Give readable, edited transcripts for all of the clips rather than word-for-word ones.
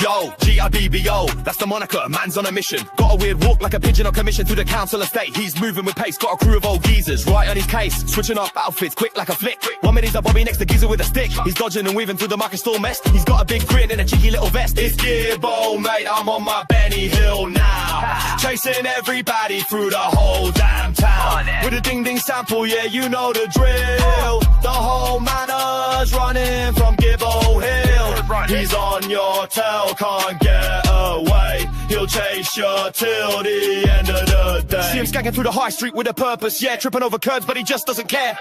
G-I-B-B-O, G-I-B-B-O, that's the moniker, man's on a mission. Got a weird walk like a pigeon on commission through the council estate. He's moving with pace, got a crew of old geezers right on his case. Switching up outfits, quick like a flick. 1 minute he's a Bobby, next to geezer with a stick. He's dodging and weaving through the market store mess. He's got a big grin and a cheeky little vest. It's Gibbo, mate, I'm on my Benny Hill now. Chasing everybody through the whole damn town. With a ding-ding sample, yeah, you know the drill. The whole manor's running from Gibbo Hill. He's on your tail, can't get away. He'll chase you till the end of the day. See him skanking through the high street with a purpose, yeah, tripping over curbs, but he just doesn't care.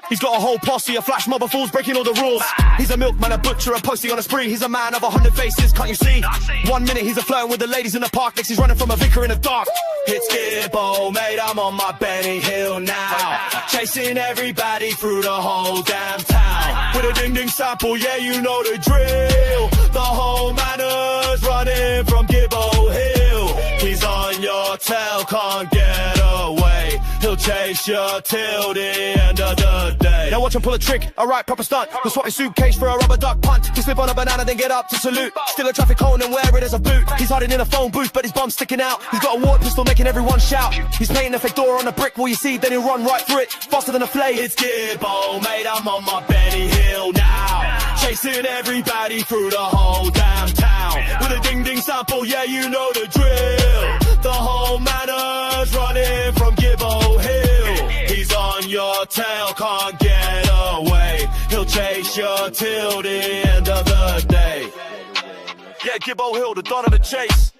He's got a whole posse, a flash mob of fools breaking all the rules. He's a milkman, a butcher, a postie on a spree. He's a man of 100 faces, can't you see? 1 minute he's a flirting with the ladies in the park, next he's running from a vicar in the dark. It's Gibbo, mate, I'm on my Benny Hill now. Chasing everybody through the whole damn town. With a ding-ding sample, yeah, you know the drill. The whole manor's running from Gibbo Hill. He's on your tail, can't get away. He'll chase you till the end of the day. Now watch him pull a trick, alright, proper stunt. He'll swap his suitcase for a rubber duck punt. He'll slip on a banana, then get up to salute. Still a traffic cone and wear it as a boot. He's hiding in a phone booth, but his bum's sticking out. He's got a water pistol making everyone shout. He's painting a fake door on a brick, will you see? Then he'll run right through it, faster than a flame. It's Gibbo, mate, I'm on my Benny Hill now. Chasing everybody through the whole damn town. With a ding-ding sample, yeah, you know the drill. The whole manor's running from Gibbo Hill. He's on your tail, can't get away. He'll chase you till the end of the day. Yeah, Gibbo Hill, the dawn of the chase.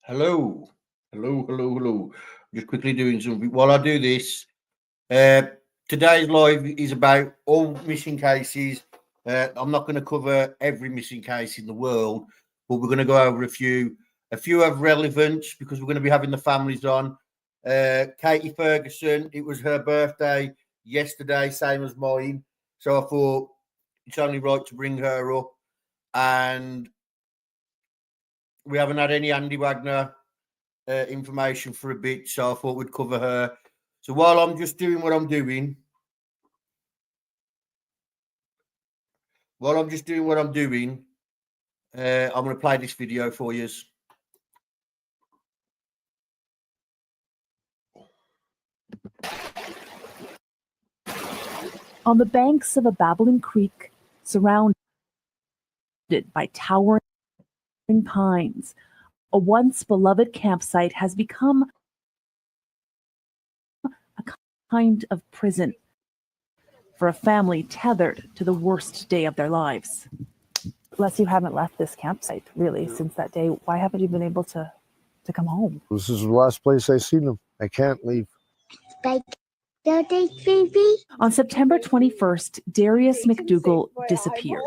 Hello. Just quickly doing something. While I do this, today's live is about all missing cases. I'm not going to cover every missing case in the world, but we're going to go over a few of relevance because we're going to be having the families on. Katie Ferguson, it was her birthday yesterday, same as mine. So I thought it's only right to bring her up. And we haven't had any Andy Wagner information for a bit, so I thought we'd cover her. So while I'm just doing what I'm doing, I'm going to play this video for you. On the banks of a babbling creek, surrounded by towering pines, a once beloved campsite has become a kind of prison for a family tethered to the worst day of their lives. Les, you haven't left this campsite really since that day. Why haven't you been able to come home? This is the last place I seen him. I can't leave. On September 21st, Darius McDougall disappeared.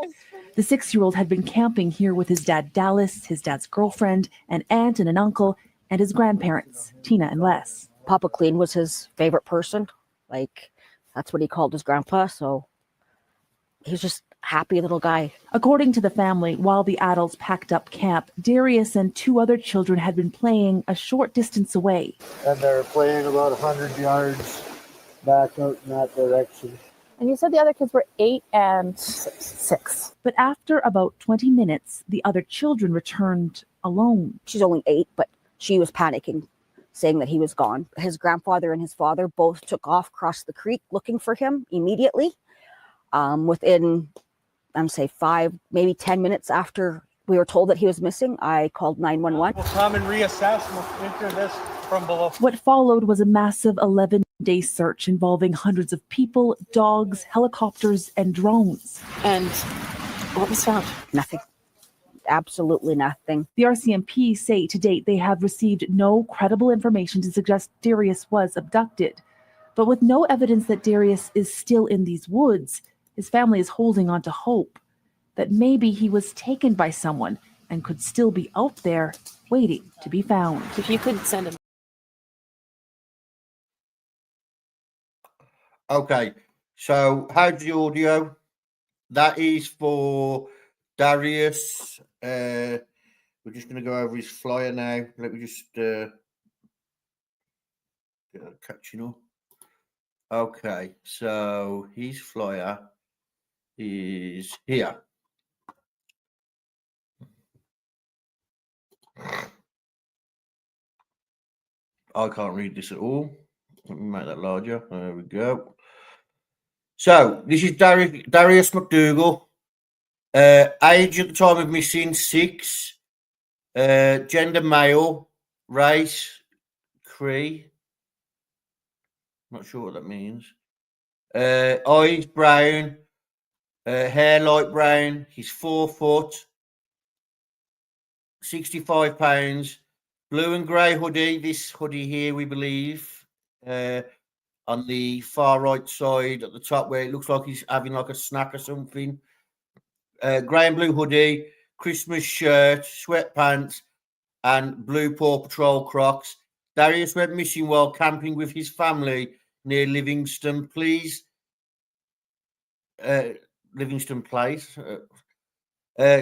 The 6-year-old had been camping here with his dad, Dallas, his dad's girlfriend, an aunt and an uncle, and his grandparents, Tina and Les. Papa Clean was his favorite person. Like, that's what he called his grandpa. So he's just a happy little guy. According to the family, while the adults packed up camp, Darius and 2 other children had been playing a short distance away. And they're playing about 100 yards back out in that direction. And you said the other kids were 8 and 6. But after about 20 minutes, the other children returned alone. She's only 8, but she was panicking, saying that he was gone. His grandfather and his father both took off across the creek looking for him immediately. Within, I'm say 5, maybe 10 minutes after we were told that he was missing, I called 911. We'll come and reassess. We'll enter this from below. What followed was a massive 11-day search involving hundreds of people, dogs, helicopters, and drones. And what was found? Nothing. Absolutely nothing. The RCMP say to date they have received no credible information to suggest Darius was abducted. But with no evidence that Darius is still in these woods, his family is holding on to hope that maybe he was taken by someone and could still be out there waiting to be found. If you could send him. Okay, so how's the audio? That is for Darius. We're just going to go over his flyer now. Let me just catching up. Okay, so his flyer is here. I can't read this at all. Let me make that larger. There we go. So this is Darius McDougall. Age at the time of missing 6. Gender male. Race Cree. Not sure what that means. Eyes brown. Hair light brown. He's 4 foot. 65 pounds. Blue and grey hoodie. This hoodie here, we believe, on the far right side at the top where it looks like he's having like a snack or something. Grey and blue hoodie, Christmas shirt, sweatpants, and blue Paw Patrol Crocs. Darius went missing while camping with his family near Livingston Place.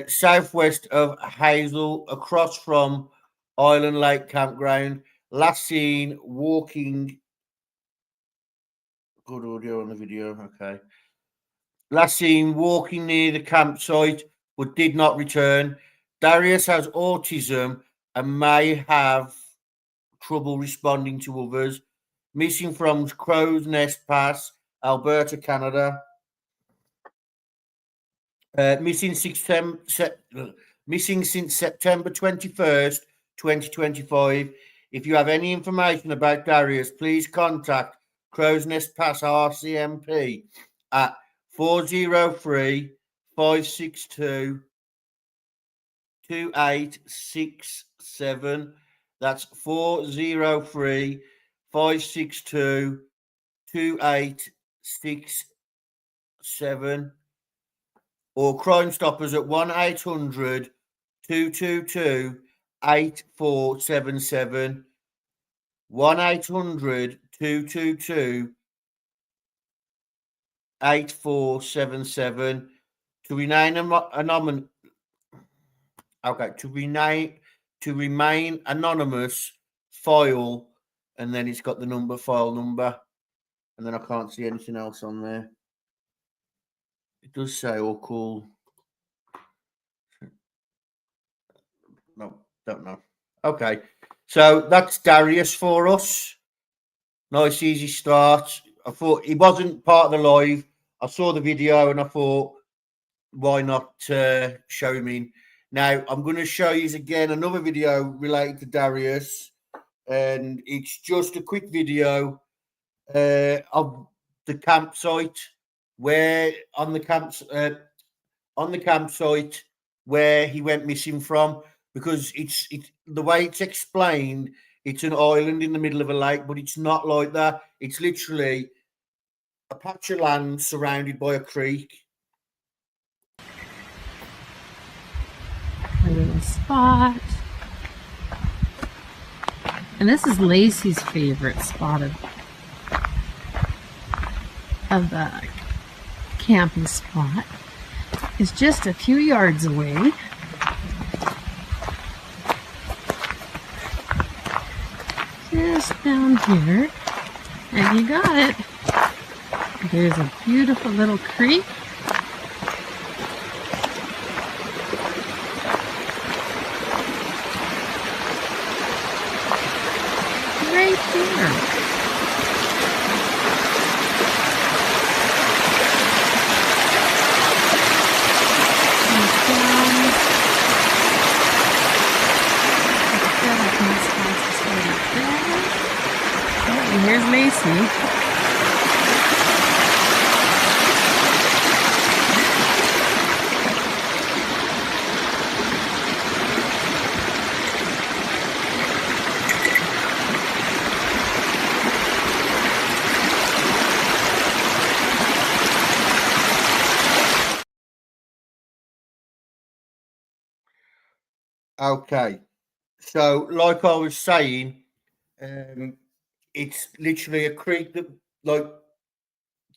Southwest of Hazel, across from Island Lake Campground. Last seen walking. Good audio on the video. Okay. Last seen walking near the campsite, but did not return. Darius has autism and may have trouble responding to others. Missing from Crow's Nest Pass, Alberta, Canada. Missing since September 21st, 2025. If you have any information about Darius, please contact Crow's Nest Pass RCMP at 403-562-2867. That's 403-562-2867. Or Crime Stoppers at 1-800-222-8477. 1-800-222-8477. To remain anonymous. Okay, to remain anonymous, file, and then it's got the file number, and then I can't see anything else on there. It does say or call. No, don't know. Okay, so that's Darius for us. Nice, easy start. I thought he wasn't part of the live. I saw the video and I thought, why not show him in? Now, I'm going to show you again another video related to Darius, and it's just a quick video of the campsite where on the campsite where he went missing from, because it's the way it's explained, it's an island in the middle of a lake, but it's not like that. It's literally a patch of land surrounded by a creek. A little spot. And this is Lacey's favorite spot of the camping spot. It's just a few yards away. Just down here. And you got it. There's a beautiful little creek. Right there. And down. sweet. Okay. So, like I was saying, it's literally a creek that like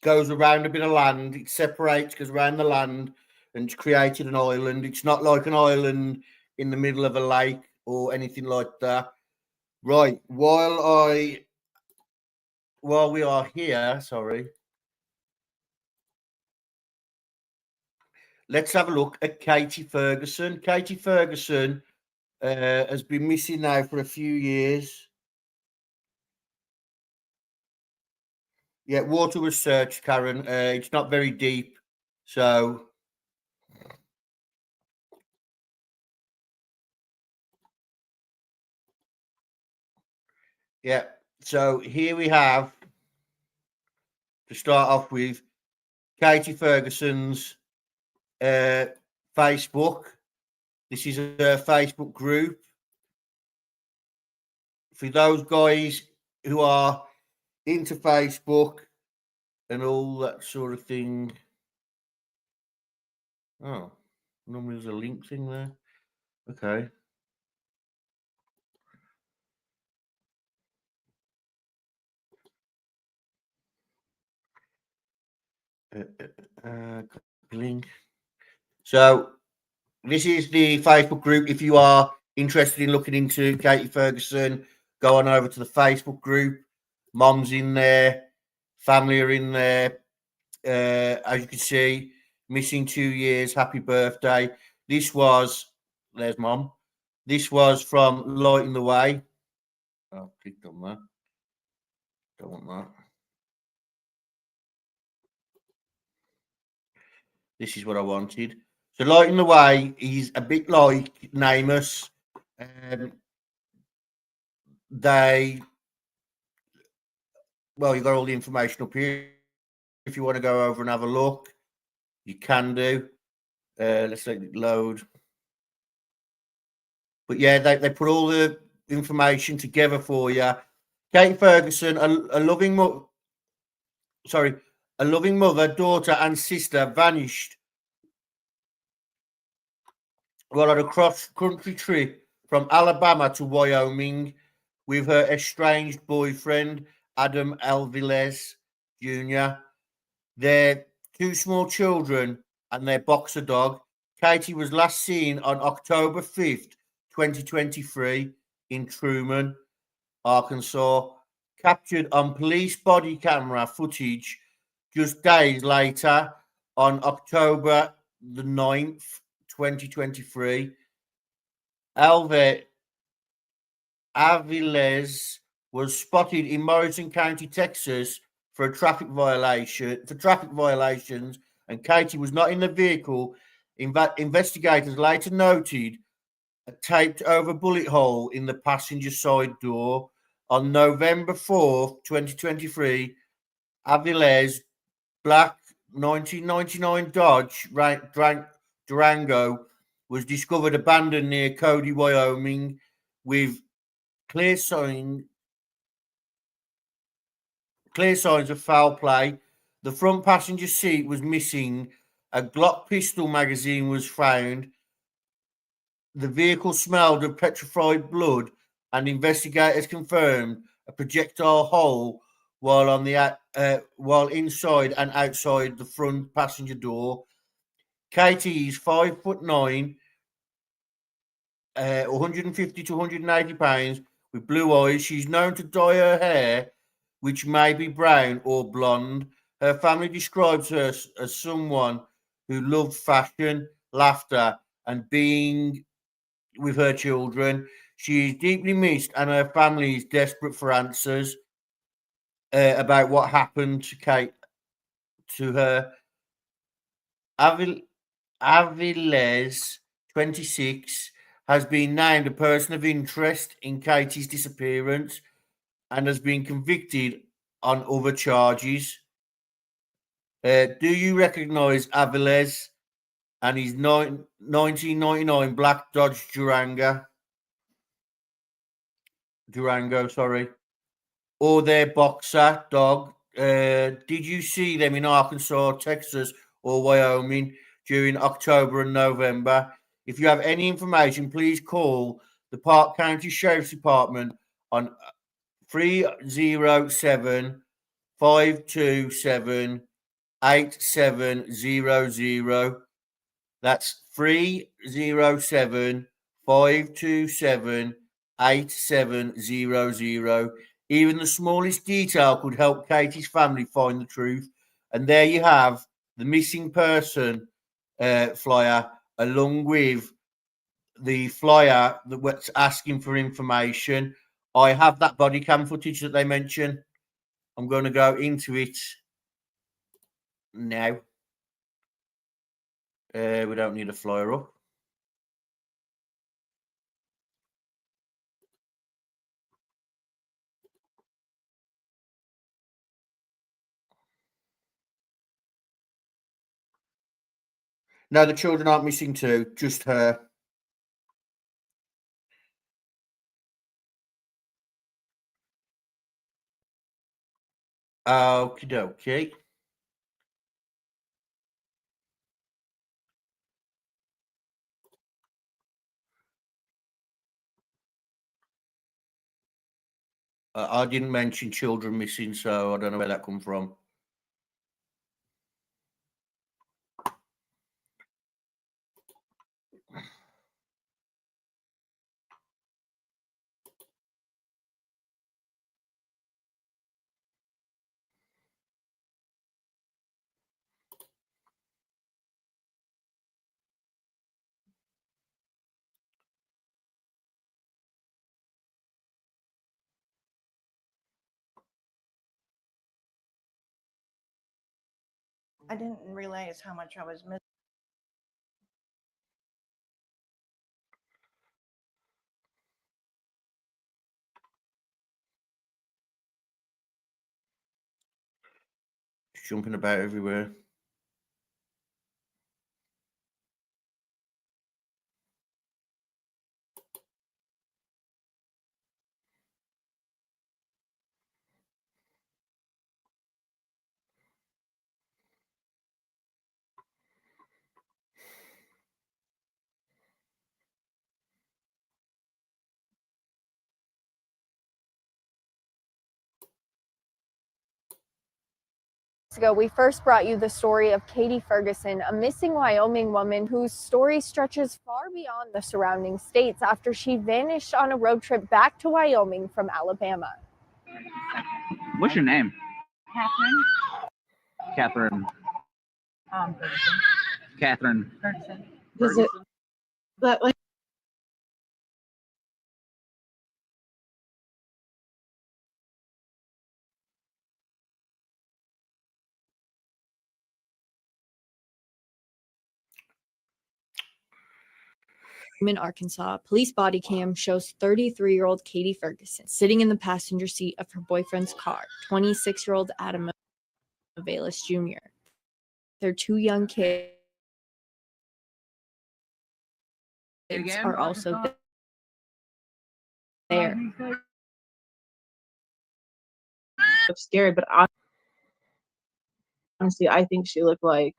goes around a bit of land. It separates, goes around the land, and it's created an island. It's not like an island in the middle of a lake or anything like that. Right. While we are here, sorry, let's have a look at Katie Ferguson. Katie Ferguson has been missing now for a few years. Yeah, water was searched, Karen. It's not very deep, so yeah. So here we have, to start off with, Katie Ferguson's Facebook. This is a Facebook group for those guys who are into Facebook and all that sort of thing. Oh, normally there's a link thing there. Okay. Link. So this is the Facebook group. If you are interested in looking into Katie Ferguson, go on over to the Facebook group. Mom's in there, family are in there. As you can see, missing 2 years. Happy birthday. There's Mom. This was from Lighting the Way. Oh, clicked on that. Don't want that. This is what I wanted. So Lighting the Way is a bit like Namus. You've got all the information up here. If you want to go over and have a look, you can do. Let's let it load. But yeah, they put all the information together for you. Kate Ferguson, a loving mother, daughter, and sister vanished while on a cross-country trip from Alabama to Wyoming with her estranged boyfriend, Adam Alvarez Jr., their 2 small children, and their boxer dog. Katie was last seen on October 5th, 2023 in Truman, Arkansas, captured on police body camera footage just days later on October the 9th, 2023. Aviles was spotted in Morrison County, Texas for traffic violations, and Katie was not in the vehicle. Investigators later noted a taped over bullet hole in the passenger side door. On November 4th, 2023, Aviles' black 1999 Dodge Durango was discovered abandoned near Cody, Wyoming, with clear signs of foul play. The front passenger seat was missing. A Glock pistol magazine was found. The vehicle smelled of petrified blood, and investigators confirmed a projectile hole while inside and outside the front passenger door. Katie is 5'9", 150 to 180 pounds, with blue eyes. She's known to dye her hair, which may be brown or blonde. Her family describes her as someone who loved fashion, laughter, and being with her children. She is deeply missed, and her family is desperate for answers about what happened to her. Aviles, 26, has been named a person of interest in Katie's disappearance and has been convicted on other charges. Do you recognise Aviles and his 1999 black Dodge Durango, or their boxer dog? Did you see them in Arkansas, Texas, or Wyoming during October and November? If you have any information, please call the Park County Sheriff's Department on 307 527 8700. That's 307 527 8700. Even the smallest detail could help Katie's family find the truth. And there you have the missing person flyer, along with the flyer that was asking for information. I have that body cam footage that they mentioned. I'm going to go into it now. We don't need a flyer up. No, the children aren't missing too, just her. Okie dokie. I didn't mention children missing, so I don't know where that come from. I didn't realize how much I was missing. Jumping about everywhere. Ago, we first brought you the story of Katie Ferguson, a missing Wyoming woman whose story stretches far beyond the surrounding states after she vanished on a road trip back to Wyoming from Alabama. What's your name? Catherine. Catherine. Does it, but like, In Arkansas, police body cam shows 33-year-old Katie Ferguson sitting in the passenger seat of her boyfriend's car, 26-year-old Adam Avalis Jr. Their two young kids are also there. I'm scared, but honestly, I think she looked like,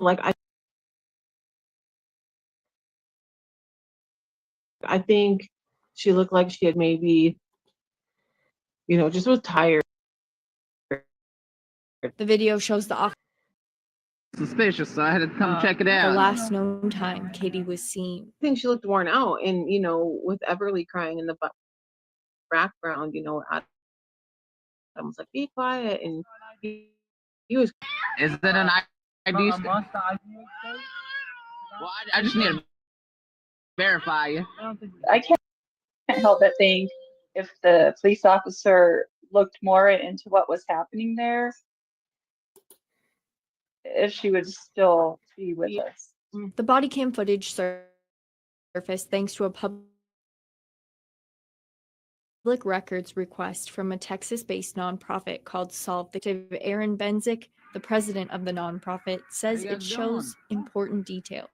like I think she looked like she had maybe, just was tired. The video shows the Suspicious, so I had to come check it out. The last known time Katie was seen. I think she looked worn out, and with Everly crying in the background, Adam was like, "Be quiet," and he was. Is that an ID? Well, I just need to verify you. I can't help but think if the police officer looked more into what was happening there, if she would still be with us. The body cam footage serves surfaced thanks to a public records request from a Texas-based nonprofit called Solve the Case. Aaron Benzik, the president of the nonprofit, says it shows important details.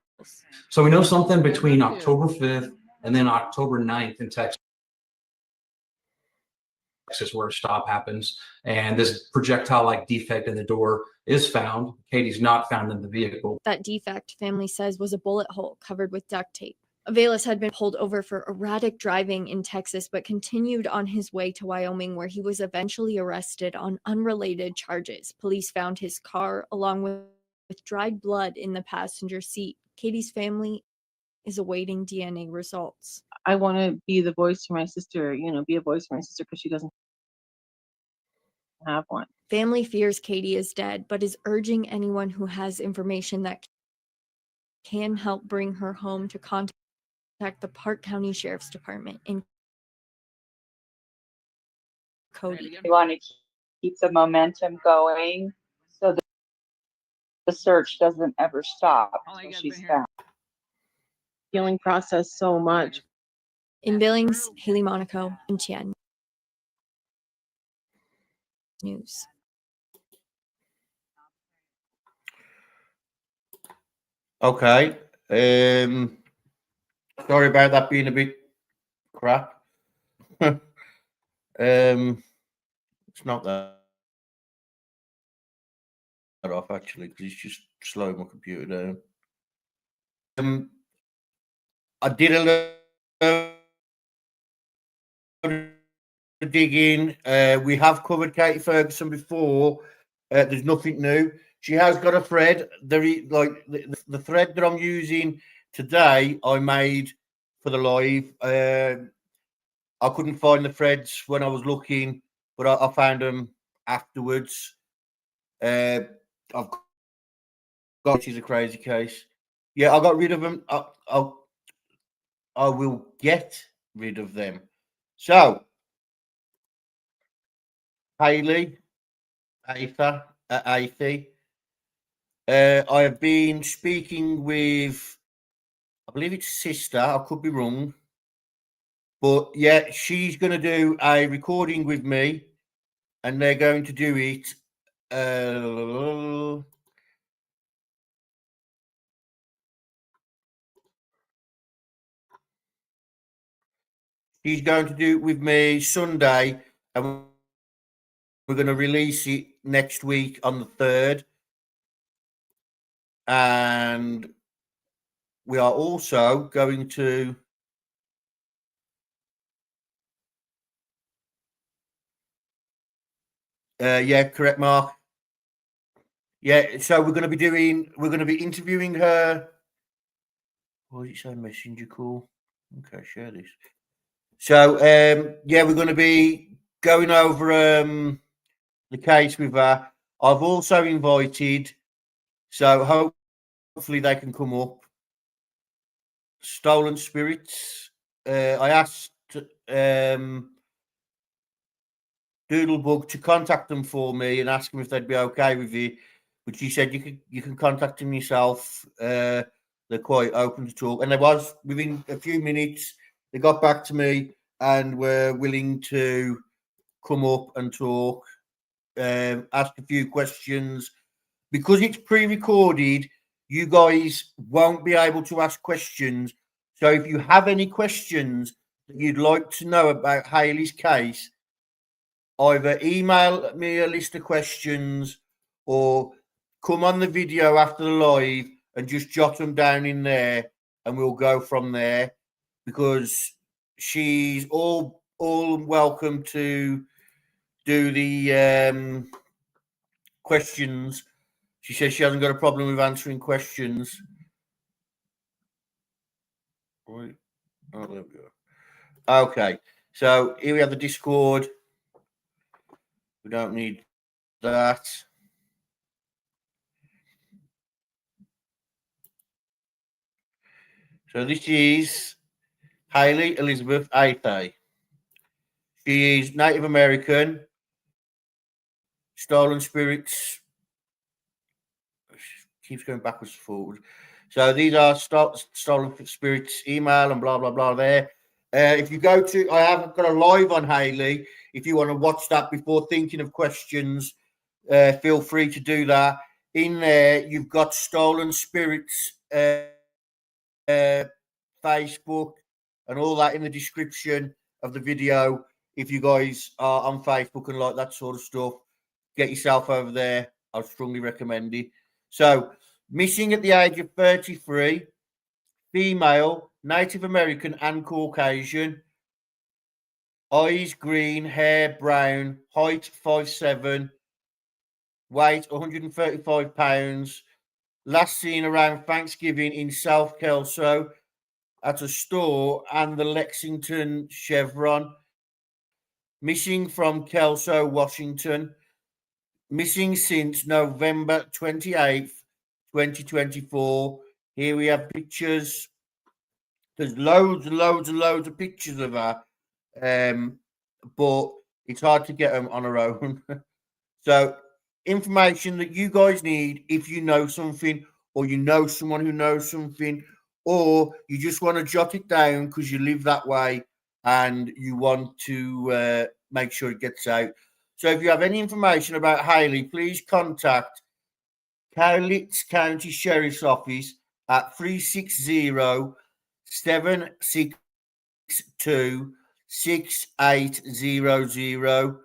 So we know something between October 5th and then October 9th in Texas where a stop happens, and this projectile-like defect in the door is found. Katie's not found in the vehicle. That defect, family says, was a bullet hole covered with duct tape. Aviles had been pulled over for erratic driving in Texas, but continued on his way to Wyoming, where he was eventually arrested on unrelated charges. Police found his car along with dried blood in the passenger seat. Katie's family is awaiting DNA results. I want to be the voice for my sister, be a voice for my sister because she doesn't have one. Family fears Katie is dead, but is urging anyone who has information that can help bring her home to contact the Park County Sheriff's Department in Cody. We want to keep the momentum going so that the search doesn't ever stop until she's found. Healing process so much. In Billings, Haley Monaco, MTN News. Okay. Sorry about that being a bit crap. It's not that off actually, because it's just slowing my computer down. I did a little digging. We have covered Katie Ferguson before. There's nothing new. She has got a thread. The thread that I'm using today, I made for the live. I couldn't find the threads when I was looking, but I found them afterwards. I've got, which is a crazy case. Yeah, I got rid of them. I will get rid of them. So, Haley, Aitha, I have been speaking with, I believe it's sister. I could be wrong. But yeah, she's going to do a recording with me, and they're going to do it. She's going to do it with me Sunday, and we're going to release it next week on the 3rd. And we are also going to yeah, correct, Mark. Yeah, so we're going to be interviewing her. What did it say? Messenger call. Okay, share this. So yeah, we're going to be going over the case with her. I've also invited, so hopefully they can come up, Stolen Spirits. I asked Doodlebug to contact them for me and ask them if they'd be okay with it. But she said you can contact them yourself. They're quite open to talk. And there was, within a few minutes, they got back to me and were willing to come up and talk, ask a few questions. Because it's pre-recorded, you guys won't be able to ask questions. So if you have any questions that you'd like to know about Haley's case, either email me a list of questions or come on the video after the live and just jot them down in there, and we'll go from there, because she's all welcome to do the questions. She says she hasn't got a problem with answering questions. Right. Oh, there we go. Okay, so here we have the Discord. We don't need that. So this is Haley Elizabeth Aitha. She is Native American, Stolen Spirits. She keeps going backwards and forwards. So these are Stolen Spirits email and blah, blah, blah there. If you go to, I haven't got a live on Hayley. If you want to watch that before thinking of questions, feel free to do that. In there, you've got Stolen Spirits Facebook and all that in the description of the video. If you guys are on Facebook and like that sort of stuff, get yourself over there. I'd strongly recommend it. So, missing at the age of 33, female, Native American and Caucasian, eyes green, hair brown, height 5'7", weight 135 pounds. Last seen around Thanksgiving in South Kelso at a store and the Lexington Chevron. Missing from Kelso, Washington. Missing since November 28th, 2024. Here we have pictures. There's loads and loads and loads of pictures of her. But it's hard to get them on her own. So, information that you guys need if you know something, or you know someone who knows something, or you just want to jot it down because you live that way and you want to make sure it gets out. So if you have any information about Hayley, please contact Cowlitz County Sheriff's Office at 360-762-6800,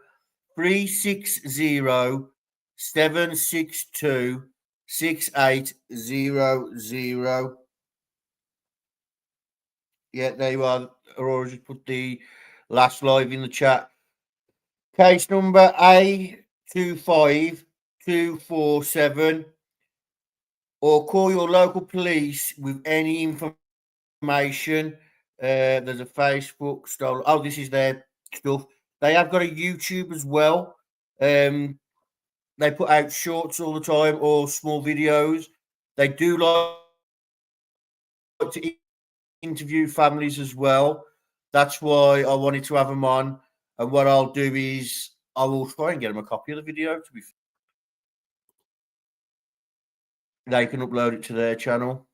360-762-6800. Yeah, there you are. Aurora just put the last live in the chat. Case number A25247, or call your local police with any information. There's a Facebook stolen. Oh, this is their stuff. They have got a YouTube as well. They put out shorts all the time or small videos. They do like to interview families as well. That's why I wanted to have them on. And what I'll do is I will try and get them a copy of the video. To be, they can upload it to their channel.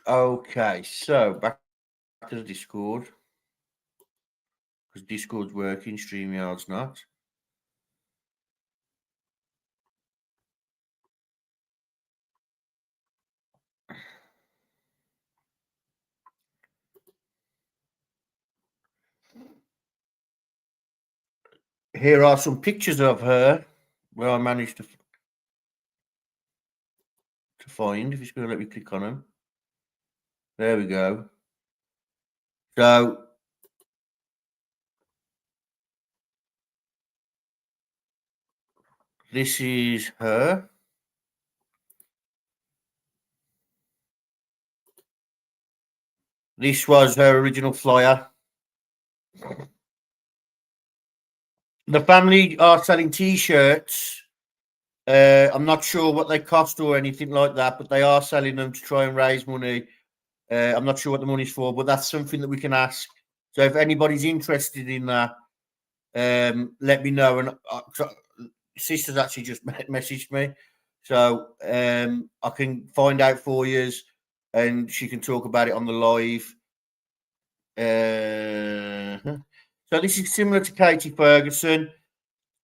Okay, so back to the Discord, because Discord's working, StreamYard's not. Here are some pictures of her where I managed to find. If it's going to let me click on them. There we go. So this is her. This was her original flyer. The family are selling T-shirts. I'm not sure what they cost or anything like that, but they are selling them to try and raise money. I'm not sure what the money's for, but that's something that we can ask. So if anybody's interested in that, let me know. And sister's actually just messaged me, so I can find out for you, and she can talk about it on the live. So this is similar to Katie Ferguson.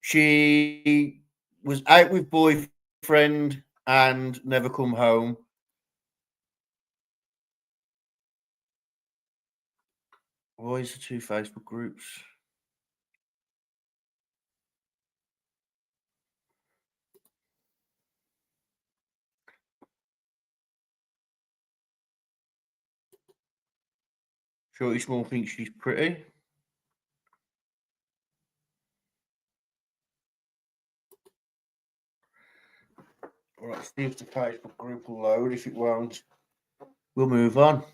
She was out with boyfriend and never come home. Why is the two Facebook groups? Shorty Small thinks she's pretty. All right, see if the Facebook group will load. If it won't, we'll move on.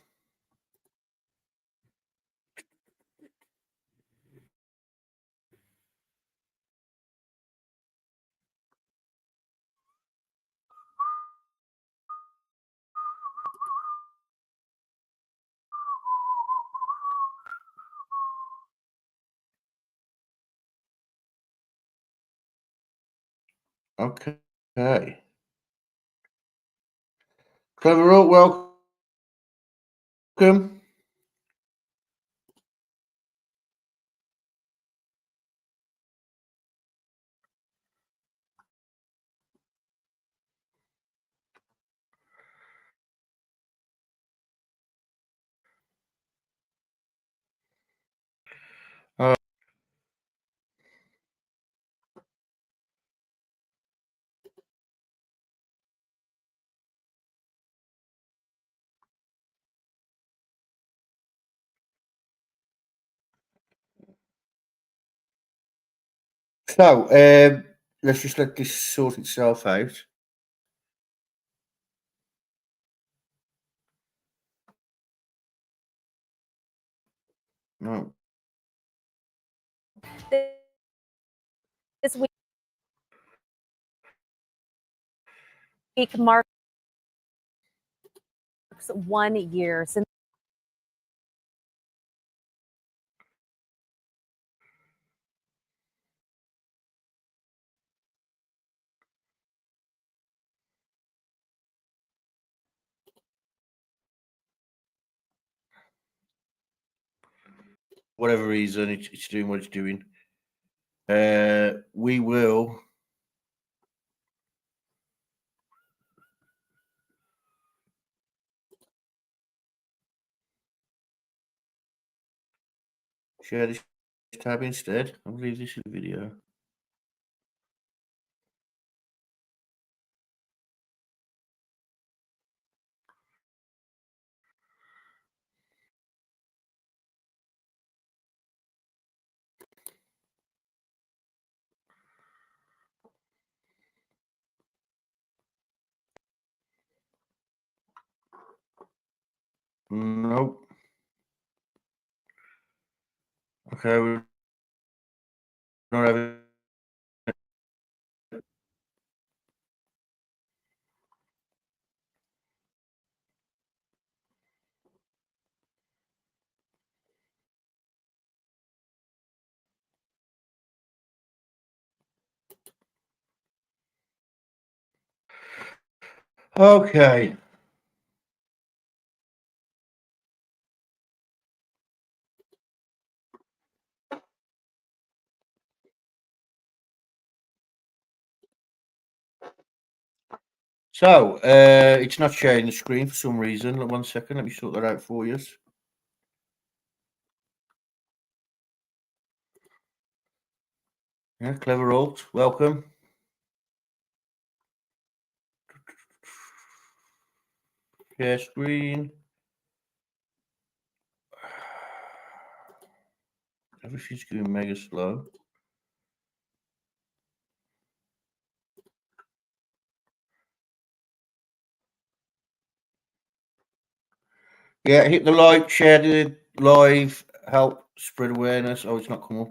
Okay. Clever up, welcome. So, let's just let this sort itself out. No. This week marks 1 year since Whatever reason, it's doing what it's doing. We will. Share this tab instead. I'll leave this in the video. Nope. Okay, we're not having. Okay. So, it's not sharing the screen for some reason. 1 second, let me sort that out for you. Yeah, Clever Alt, welcome. Share screen. Everything's going mega slow. Yeah, hit the like, share the live, help spread awareness. Oh, it's not come up.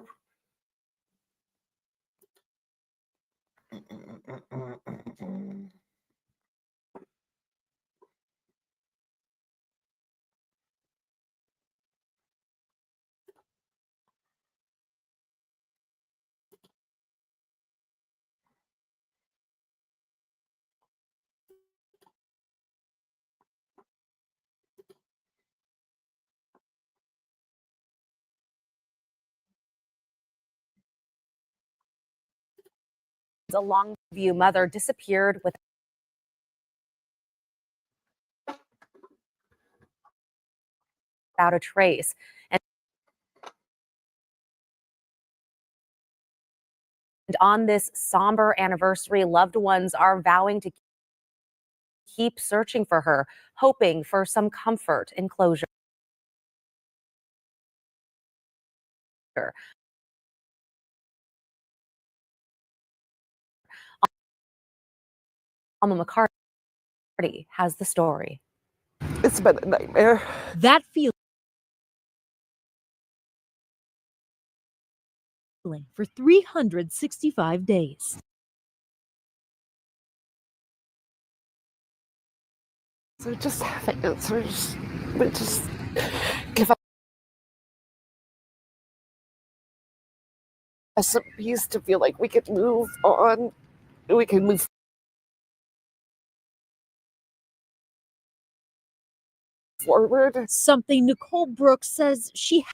a Longview mother disappeared without a trace. And on this somber anniversary, loved ones are vowing to keep searching for her, hoping for some comfort and closure. Alma McCarty has the story. It's been a nightmare. That feeling for 365 days. So just have answers. But just give up. Us some peace to feel like we could move on. we can move forward. Something Nicole Brooks says she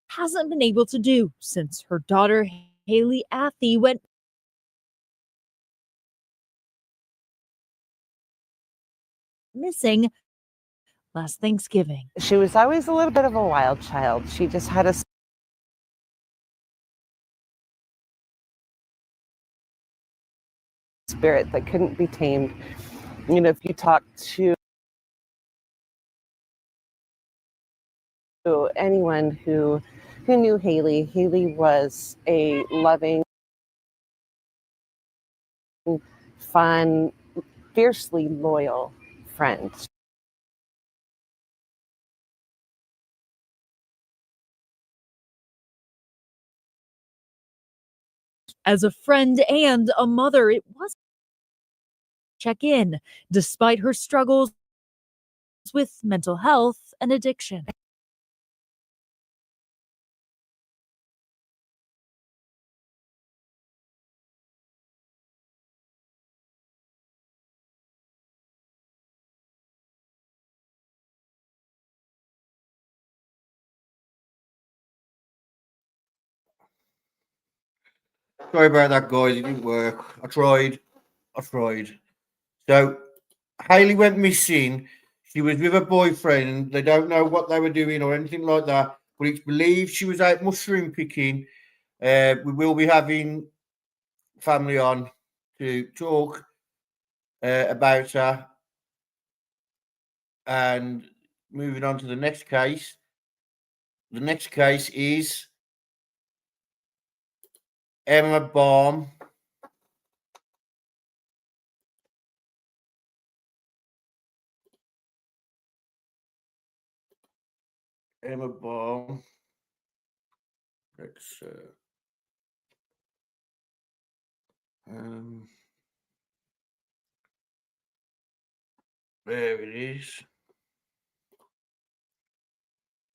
hasn't been able to do since her daughter Haley Athey went missing last Thanksgiving. She was always a little bit of a wild child. She just had a spirit that couldn't be tamed. You know, if you talk to anyone who knew Haley, Haley was a loving, fun, fiercely loyal friend. As a friend and a mother, it was check in despite her struggles with mental health and addiction. Sorry about that, guys. It didn't work. I tried. So Haley went missing. She was with her boyfriend. They don't know what they were doing or anything like that, but it's believed she was out mushroom picking. We will be having family on to talk about her. And moving on to the next case. The next case is Emma Baum. Emma Baum. Let's there it is.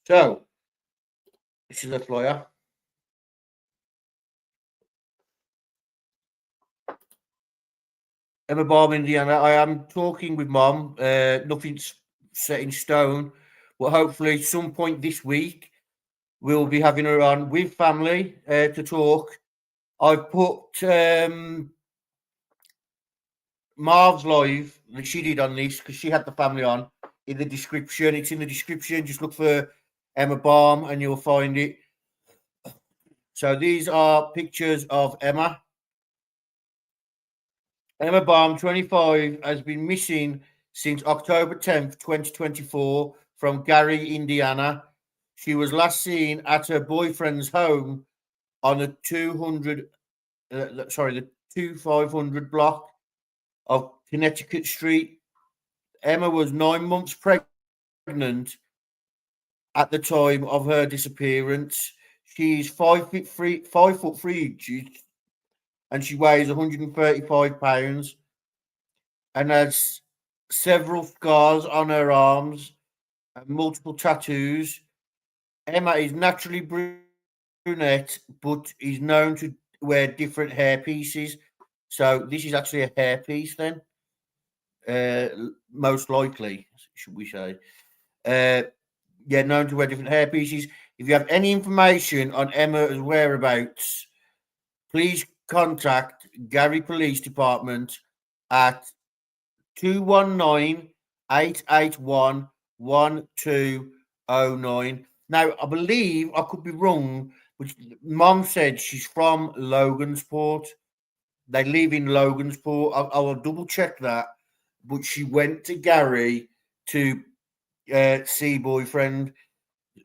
So this is a flyer. Emma Baum, Indiana. I am talking with Mom. Nothing's set in stone, but hopefully, some point this week, we'll be having her on with family to talk. I've put Marv's live that she did on this because she had the family on in the description. It's in the description. Just look for Emma Baum and you'll find it. So these are pictures of Emma. Emma Baum, 25, has been missing since October 10th, 2024 from Gary, Indiana. She was last seen at her boyfriend's home on the 2500 block of Connecticut Street. Emma was 9 months pregnant at the time of her disappearance. She's 5'3" inches, and she weighs 135 pounds and has several scars on her arms and multiple tattoos. Emma is naturally brunette, but is known to wear different hair pieces. So this is actually a hair piece then, most likely, should we say. Known to wear different hair pieces. If you have any information on Emma's whereabouts, please contact Gary Police Department at 219-881-1209. Now, I believe, I could be wrong, but Mom said she's from Logansport. They live in Logansport. I will double check that. But she went to Gary to see boyfriend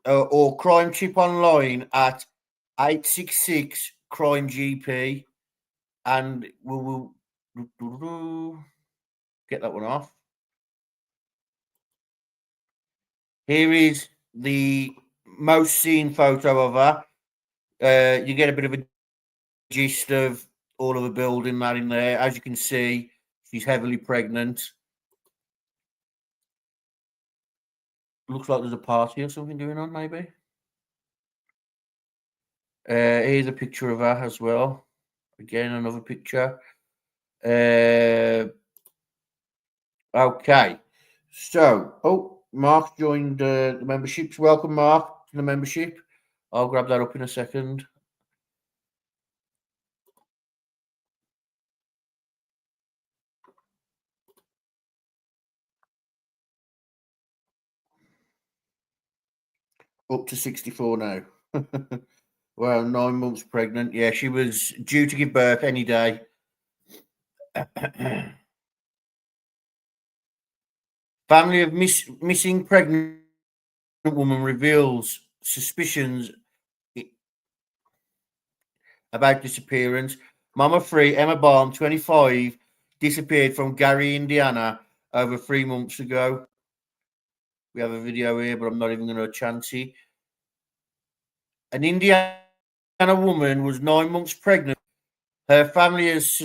or Crime Chip online at 866 Crime GP, and we'll get that one off. Here is the most seen photo of her. You get a bit of a gist of all of the building that in there. As you can see, she's heavily pregnant. Looks like there's a party or something going on, maybe. Here's a picture of her as well. Again, another picture. Okay. So, Mark joined the memberships. Welcome, Mark, to the membership. I'll grab that up in a second. Up to 64 now. Well, 9 months pregnant. Yeah, she was due to give birth any day. Family of missing pregnant woman reveals suspicions about disappearance. Mama Free, Emma Baum, 25, disappeared from Gary, Indiana, over 3 months ago. We have a video here, but I'm not even going to chance it. An Indiana woman was 9 months pregnant. Her family has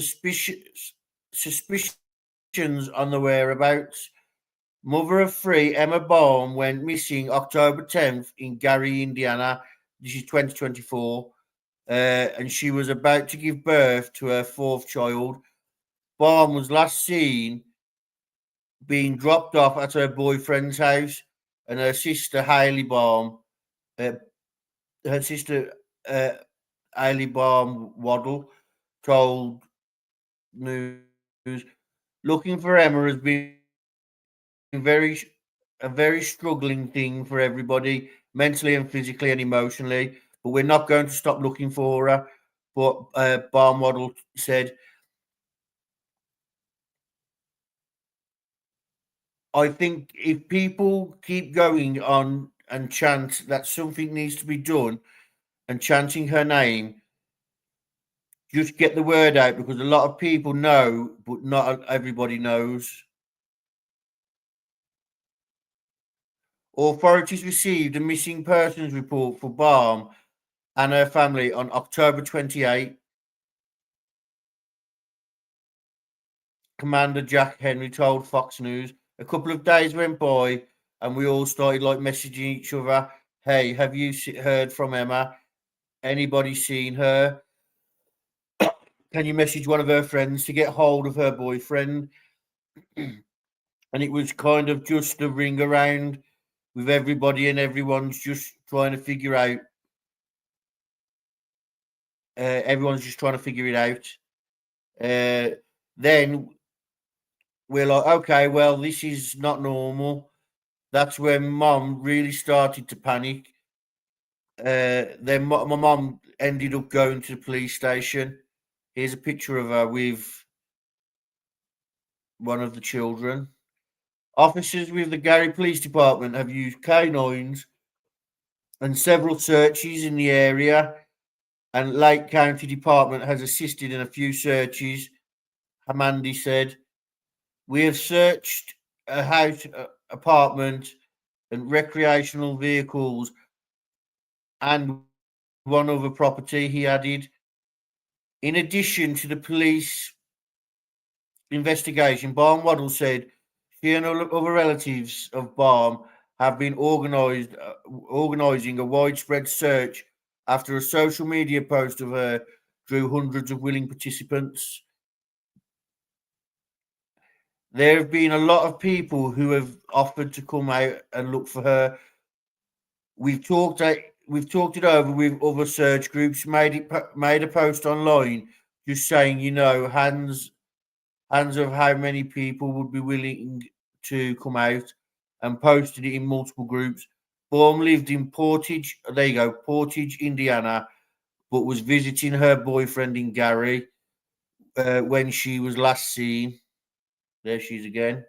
suspicions on the whereabouts. Mother of 3, Emma Baum, went missing October 10th in Gary, Indiana. This is 2024. And she was about to give birth to her 4th child. Baum was last seen being dropped off at her boyfriend's house, and her sister Hailey Baum, Hailey Baum Waddle, told News, looking for Emma has been a very struggling thing for everybody, mentally and physically and emotionally. But we're not going to stop looking for her. But Baum Waddle said, I think if people keep going on and chant that something needs to be done and chanting her name, just get the word out, because a lot of people know, but not everybody knows. Authorities received a missing persons report for Baum and her family on October 28. Commander Jack Henry told Fox News. A couple of days went by and we all started messaging each other. Hey, have you heard from Emma? Anybody seen her? Can you message one of her friends to get hold of her boyfriend? And it was kind of just a ring around with everybody, and everyone's just trying to figure out. Everyone's just trying to figure it out. Then we're like, okay, well, this is not normal. That's when Mom really started to panic. Then my mom ended up going to the police station. Here's a picture of her with one of the children. Officers with the Gary Police Department have used canines and several searches in the area, and Lake County Department has assisted in a few searches. Hamandi said, we have searched a house, apartment, and recreational vehicles, and one other property, he added. In addition to the police investigation, Baum Waddle said she and other relatives of Baum have been organising a widespread search after a social media post of her drew hundreds of willing participants. There have been a lot of people who have offered to come out and look for her. We've talked it over with other search groups, made a post online just saying, hands of how many people would be willing to come out, and posted it in multiple groups. Baum lived in Portage, Indiana, but was visiting her boyfriend in Gary when she was last seen. There she is again.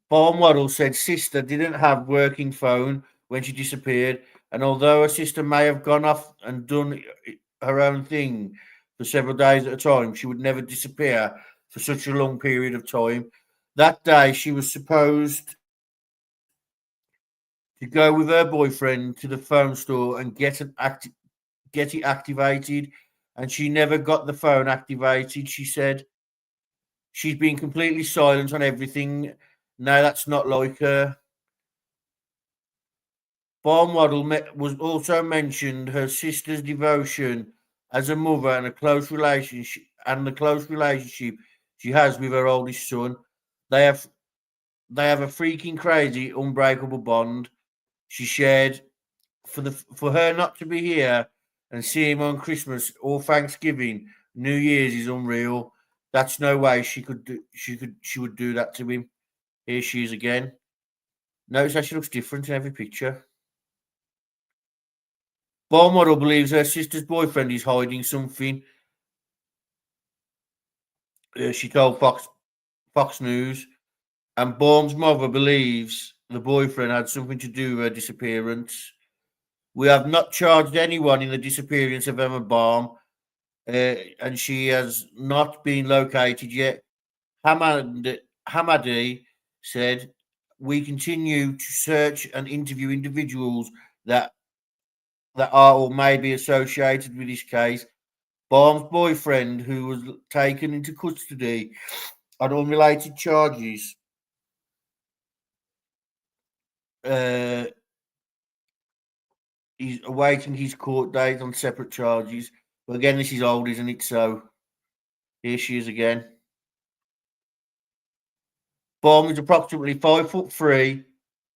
Baum Waddle said sister didn't have working phone when she disappeared, and although her sister may have gone off and done her own thing for several days at a time, she would never disappear for such a long period of time. That day, she was supposed to go with her boyfriend to the phone store and get it activated, and she never got the phone activated, she said. She's been completely silent on everything No, that's not like her. Bar model was also mentioned her sister's devotion as a mother and the close relationship she has with her oldest son. They have a freaking crazy, unbreakable bond. She shared for her not to be here and see him on Christmas or Thanksgiving, New Year's is unreal. That's no way she would do that to him. Here she is again. Notice how she looks different in every picture. Bar model believes her sister's boyfriend is hiding something. She told Fox News, and Baum's mother believes the boyfriend had something to do with her disappearance. We have not charged anyone in the disappearance of Emma Baum, and she has not been located yet. Hamadi said, "We continue to search and interview individuals that are or may be associated with this case." Baum's boyfriend, who was taken into custody on unrelated charges, he's awaiting his court date on separate charges. But again, this is old, isn't it? So here she is again. Baum is approximately 5'3",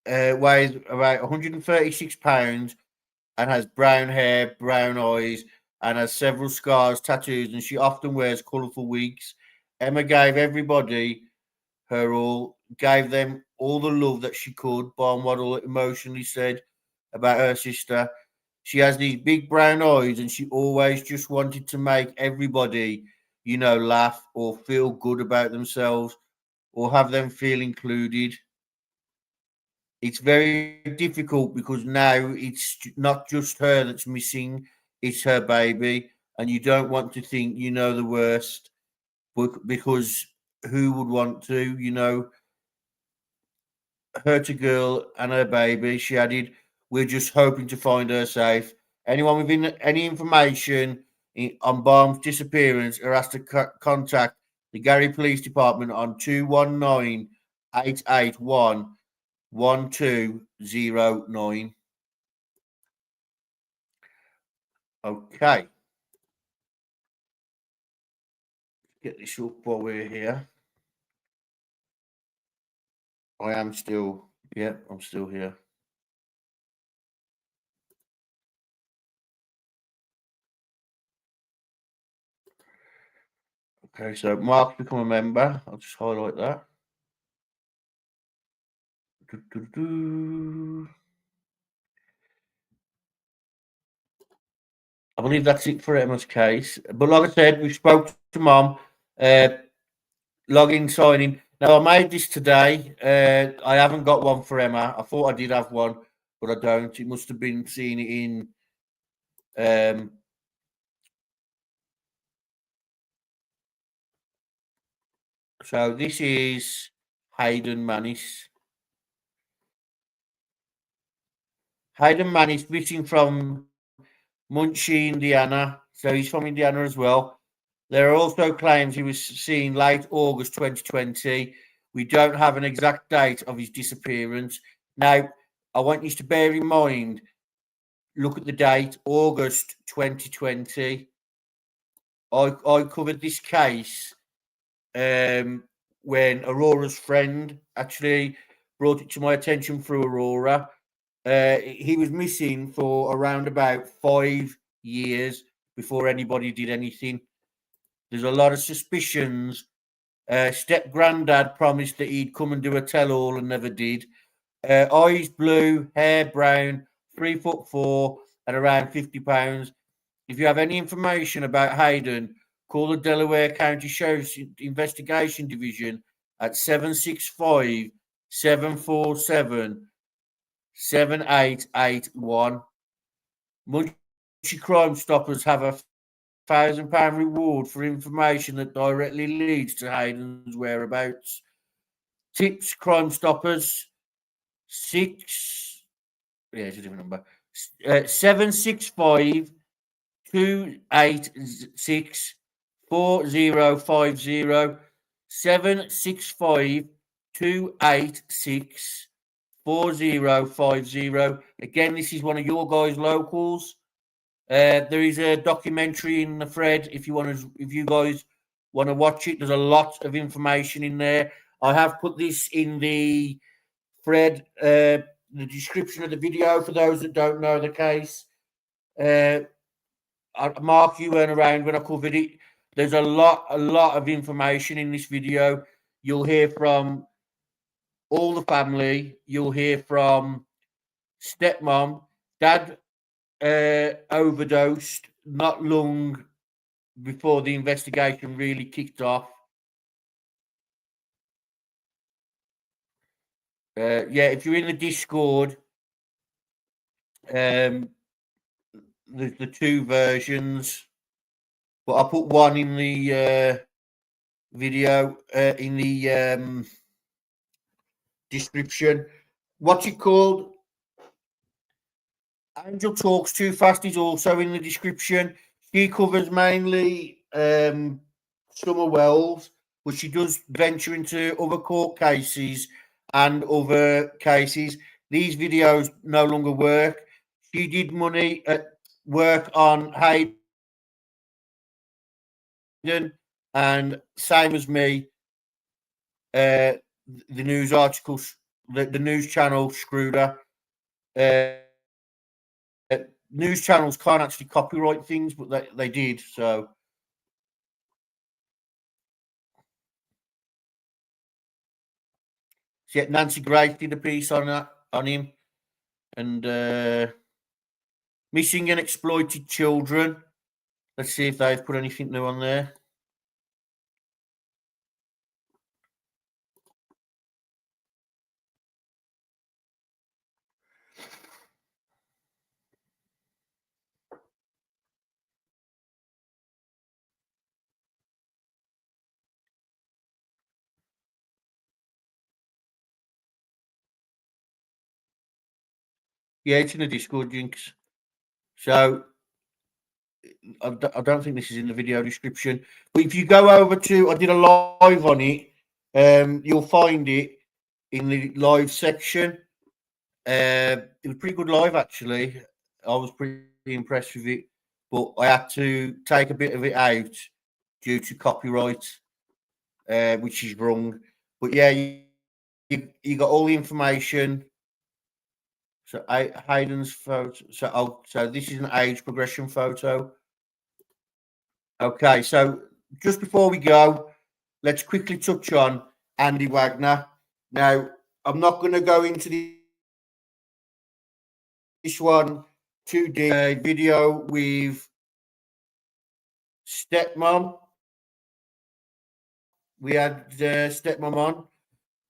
weighs about 136 pounds, and has brown hair, brown eyes, and has several scars, tattoos, and she often wears colourful wigs. Emma gave gave them all the love that she could. Baum model emotionally said about her sister, "She has these big brown eyes and she always just wanted to make everybody, laugh or feel good about themselves or have them feel included." It's very difficult because now it's not just her that's missing, it's her baby. And you don't want to think the worst, because who would want to, hurt a girl and her baby? She added, "We're just hoping to find her safe. Anyone with any information on Baum's disappearance are asked to contact the Gary Police Department on 219-881-1209. Okay. Get this up while we're here. I'm still here. Okay, so Mark's become a member. I'll just highlight that. I believe that's it for Emma's case. But like I said, we spoke to Mom. Login, signing. Now, I made this today. I haven't got one for Emma. I thought I did have one, but I don't. It must have been seen in... So this is Hayden Manis. Hayden Manis, missing from Muncie, Indiana. So he's from Indiana as well. There are also claims he was seen late August 2020. We don't have an exact date of his disappearance. Now, I want you to bear in mind, look at the date, August 2020. I covered this case when Aurora's friend actually brought it to my attention through Aurora. He was missing for around about 5 years before anybody did anything. There's a lot of suspicions. Step granddad promised that he'd come and do a tell-all and never did. Eyes blue, hair brown, 3'4" and around 50 pounds. If you have any information about Hayden, call the Delaware County Sheriff's Investigation Division at 765-747-7881. Muncie Crime Stoppers have a £1,000 reward for information that directly leads to Hayden's whereabouts. Tips Crime Stoppers 765-286-4050. 765 286 4050. Again, this is one of your guys' locals. There is a documentary in the thread if you guys want to watch it. There's a lot of information in there. I have put this in the thread, the description of the video for those that don't know the case. Mark, you weren't around when I covered it. There's a lot of information in this video. You'll hear from all the family. You'll hear from stepmom. Dad overdosed not long before the investigation really kicked off. Yeah, if you're in the Discord, there's the two versions, but I put one in the video in the description. What's it called? Angel Talks Too Fast is also in the description. She covers mainly Summer Wells, but she does venture into other court cases and other cases. These videos no longer work. She did work on Hayden, and same as me, the news articles, the news channel screwed her. News channels can't actually copyright things, but they did. So yeah, Nancy Grace did a piece on him, and missing and exploited children. Let's see if they've put anything new on there. Yeah, it's in the Discord, Jinx. So I don't think this is in the video description. But if you go over to, I did a live on it. You'll find it in the live section. It was a pretty good live, actually. I was pretty impressed with it, but I had to take a bit of it out due to copyright, which is wrong. But yeah, you got all the information. So Hayden's photo. So this is an age progression photo. Okay, so just before we go, let's quickly touch on Andy Wagner. Now, I'm not going to go into this one to the video with stepmom. We had stepmom on,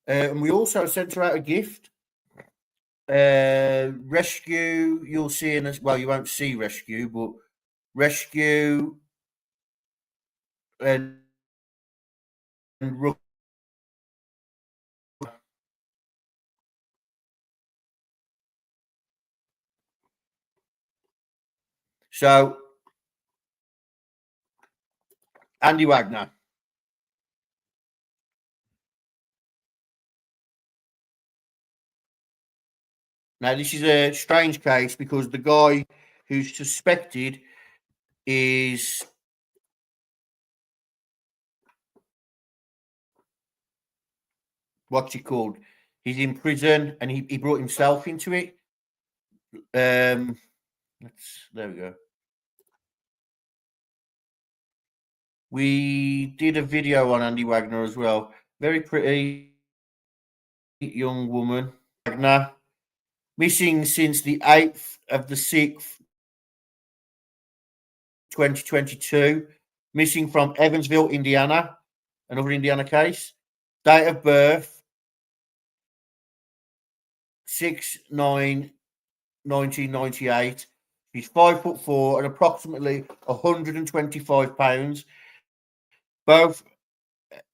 and we also sent her out a gift. Rescue, you'll see in this. Well, you won't see Rescue, but Rescue and so Andy Wagner. Now, this is a strange case because the guy who's suspected is what's he called? He's in prison and he brought himself into it. There we go. We did a video on Andy Wagner as well. Very pretty young woman. Wagner. Missing since the 8th of the 6th, 2022. Missing from Evansville, Indiana. Another Indiana case. Date of birth, 6/9/1998. She's 5'4" and approximately 125 pounds. Both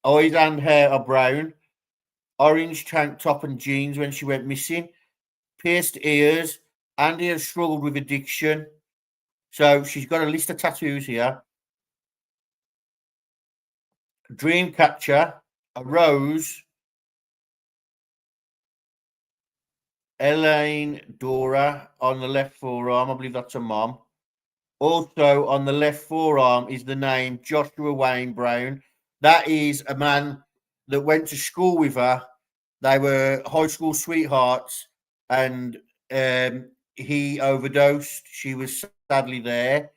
eyes and hair are brown. Orange tank top and jeans when she went missing. Pierced ears. Andy has struggled with addiction. So she's got a list of tattoos here. Dream catcher, a rose, Elaine Dora on the left forearm. I believe that's her mom. Also on the left forearm is the name Joshua Wayne Brown. That is a man that went to school with her. They were high school sweethearts, and he overdosed. She was sadly there,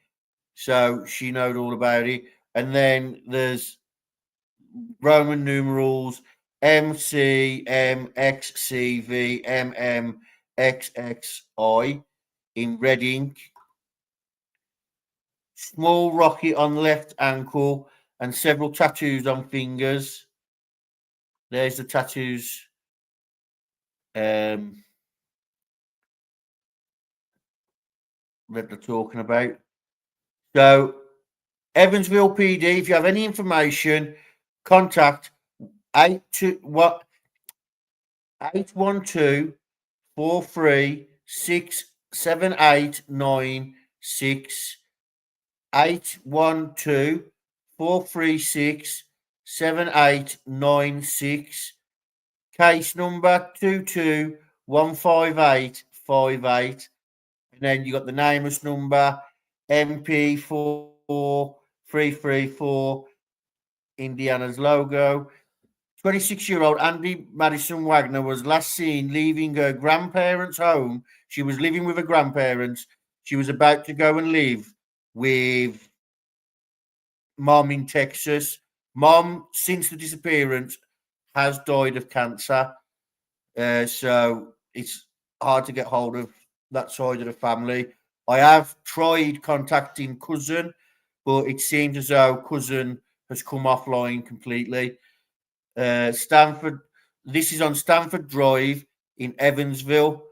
so she knowed all about it. And then there's Roman numerals MCMXCVMMXXI in red ink. Small rocket on left ankle and several tattoos on fingers. There's the tattoos. That they're talking about. So, Evansville PD, if you have any information, contact 812 436 7896. 812 436 7896. Case number 2215858. And then you got the nameless number MP4334, Indiana's logo. 26-year-old Andy Madison Wagner was last seen leaving her grandparents' home. She was living with her grandparents. She was about to go and live with mom in Texas. Mom, since the disappearance, has died of cancer. So it's hard to get hold of that side of the family. I have tried contacting cousin, but it seems as though cousin has come offline completely. Stanford, this is on Stanford Drive in Evansville.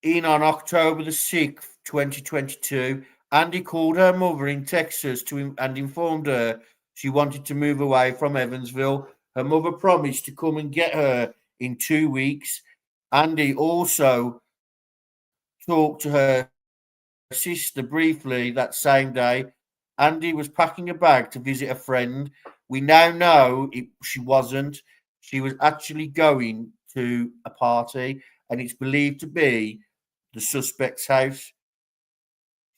On October the 6th, 2022, Andy called her mother in Texas and informed her she wanted to move away from Evansville. Her mother promised to come and get her in 2 weeks. Andy also talked to her sister briefly that same day. Andy was packing a bag to visit a friend. We now know she wasn't. She was actually going to a party, and it's believed to be the suspect's house.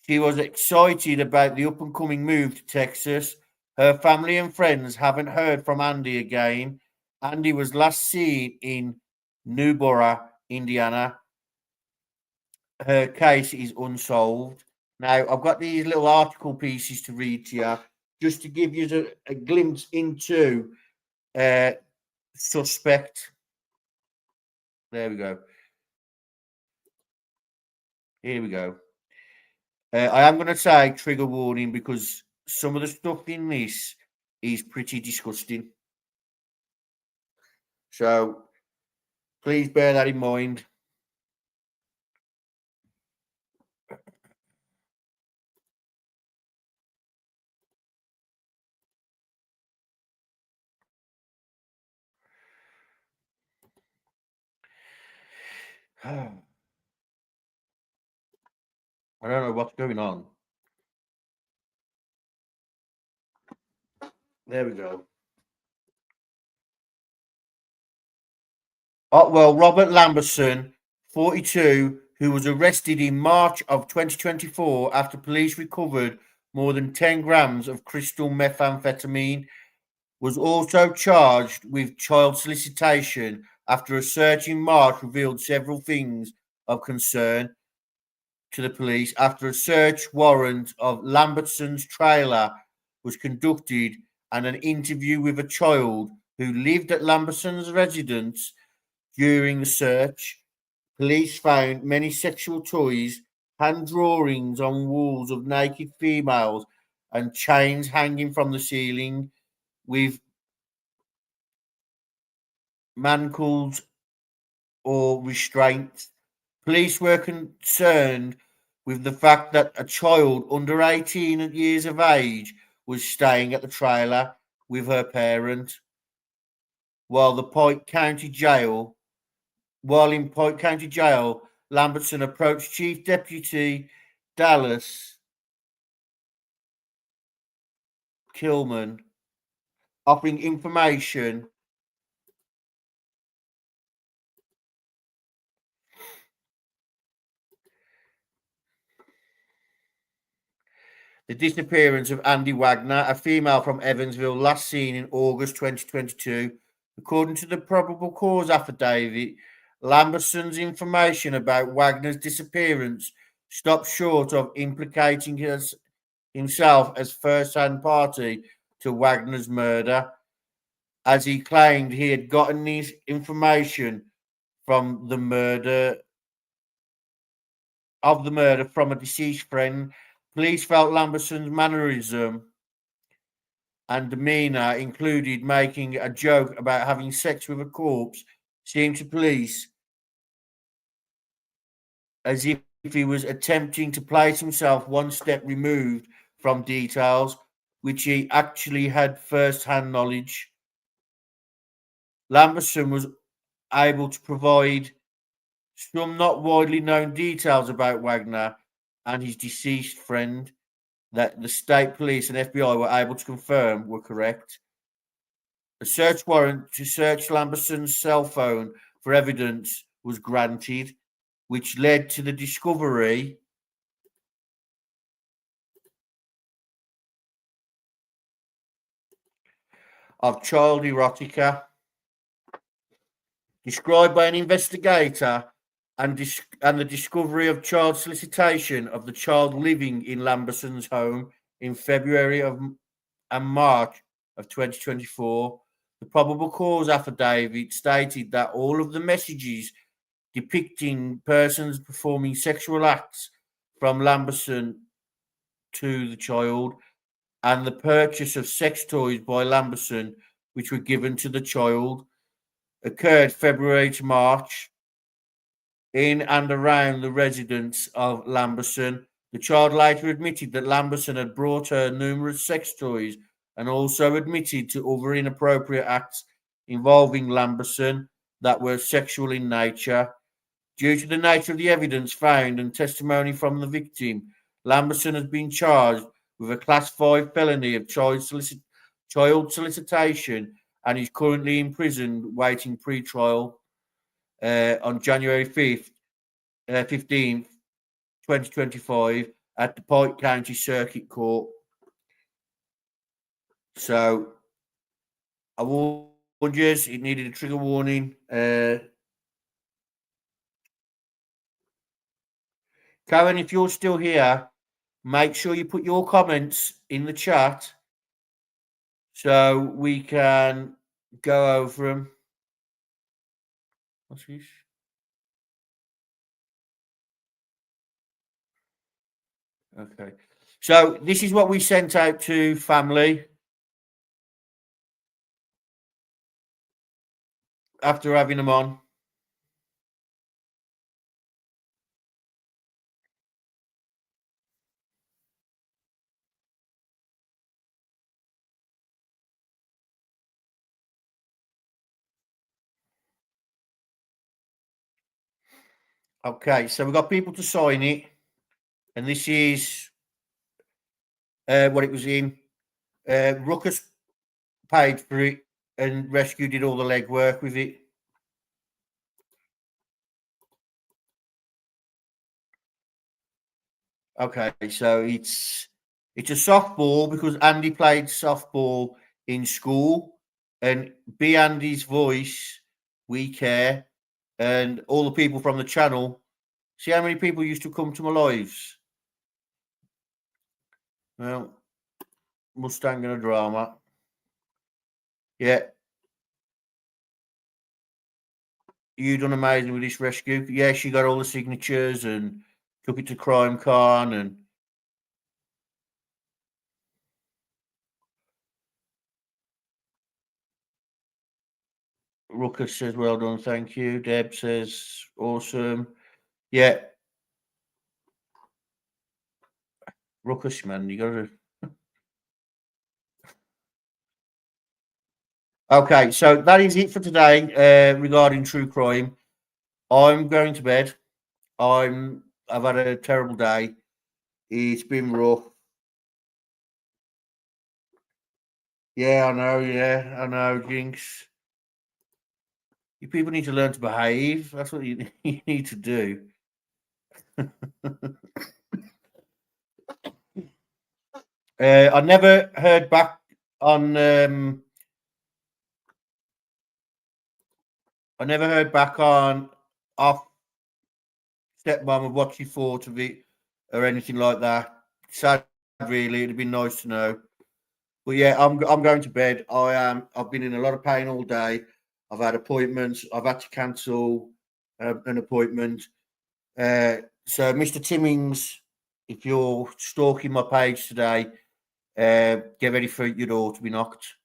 She was excited about the up-and-coming move to Texas. Her family and friends haven't heard from Andy again. Andy was last seen in Newborough, Indiana. Her case is unsolved. Now, I've got these little article pieces to read to you, just to give you a glimpse into suspect. There we go. Here we go. I am going to say trigger warning because some of the stuff in this is pretty disgusting. So please bear that in mind. I don't know what's going on. There we go. Well, Robert Lamberson, 42, who was arrested in March of 2024 after police recovered more than 10 grams of crystal methamphetamine, was also charged with child solicitation after a search in March revealed several things of concern to the police. After a search warrant of Lamberson's trailer was conducted and an interview with a child who lived at Lamberson's residence during the search, police found many sexual toys, hand drawings on walls of naked females, and chains hanging from the ceiling with manacles or restraints. Police were concerned with the fact that a child under 18 years of age was staying at the trailer with her parent, while in Pike County Jail, Lambertson approached Chief Deputy Dallas Kilman, offering information the disappearance of Andy Wagner, a female from Evansville, last seen in August 2022. According to the probable cause affidavit, Lamberson's information about Wagner's disappearance stopped short of implicating himself as first-hand party to Wagner's murder, as he claimed he had gotten his information from the murder from a deceased friend. Police felt Lamberson's mannerism and demeanor, included making a joke about having sex with a corpse, seemed to police as if he was attempting to place himself one step removed from details which he actually had first-hand knowledge. Lamberson was able to provide some not widely known details about Wagner and his deceased friend that the state police and FBI were able to confirm were correct. A search warrant to search Lamberson's cell phone for evidence was granted, which led to the discovery of child erotica, described by an investigator, and the discovery of child solicitation of the child living in Lamberson's home in February and March of 2024. The probable cause affidavit stated that all of the messages depicting persons performing sexual acts from Lamberson to the child and the purchase of sex toys by Lamberson, which were given to the child, occurred February to March in and around the residence of Lamberson. The child later admitted that Lamberson had brought her numerous sex toys and also admitted to other inappropriate acts involving Lamberson that were sexual in nature. Due to the nature of the evidence found and testimony from the victim, Lamberson has been charged with a Class 5 felony of child solicitation and is currently imprisoned waiting pre-trial on January 15th, 2025 at the Pike County Circuit Court. So, I warned you, it needed a trigger warning. Karen, if you're still here, make sure you put your comments in the chat so we can go over them. What's this? Okay. So this is what we sent out to family after having them on. Okay, so we've got people to sign it, and this is what it was in. Ruckus paid for it, and Rescue did all the legwork with it. Okay, so it's a softball because Andy played softball in school, and Be Andy's Voice, We Care, and all the people from the channel. See how many people used to come to my lives? Well, Mustang and a drama. Yeah. You done amazing with this rescue. Yeah, she got all the signatures and took it to CrimeCon and Ruckus says, well done, thank you. Deb says, awesome. Yeah. Ruckus, man, you got to... Okay, so that is it for today regarding true crime. I'm going to bed. I've had a terrible day. It's been rough. Yeah, I know, Jinx. You people need to learn to behave. That's what you need to do. I never heard back on. I never heard back on off stepmom of what she thought of it or anything like that. Sad, really. It'd be nice to know. But yeah, I'm going to bed. I've been in a lot of pain all day. I've had appointments. I've had to cancel an appointment. So, Mr. Timmings, if you're stalking my page today, get ready for your door to be knocked.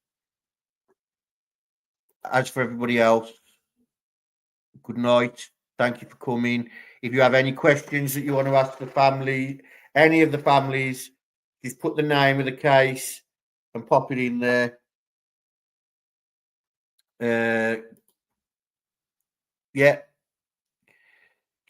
As for everybody else, good night. Thank you for coming. If you have any questions that you want to ask the family, any of the families, just put the name of the case and pop it in there. Yeah.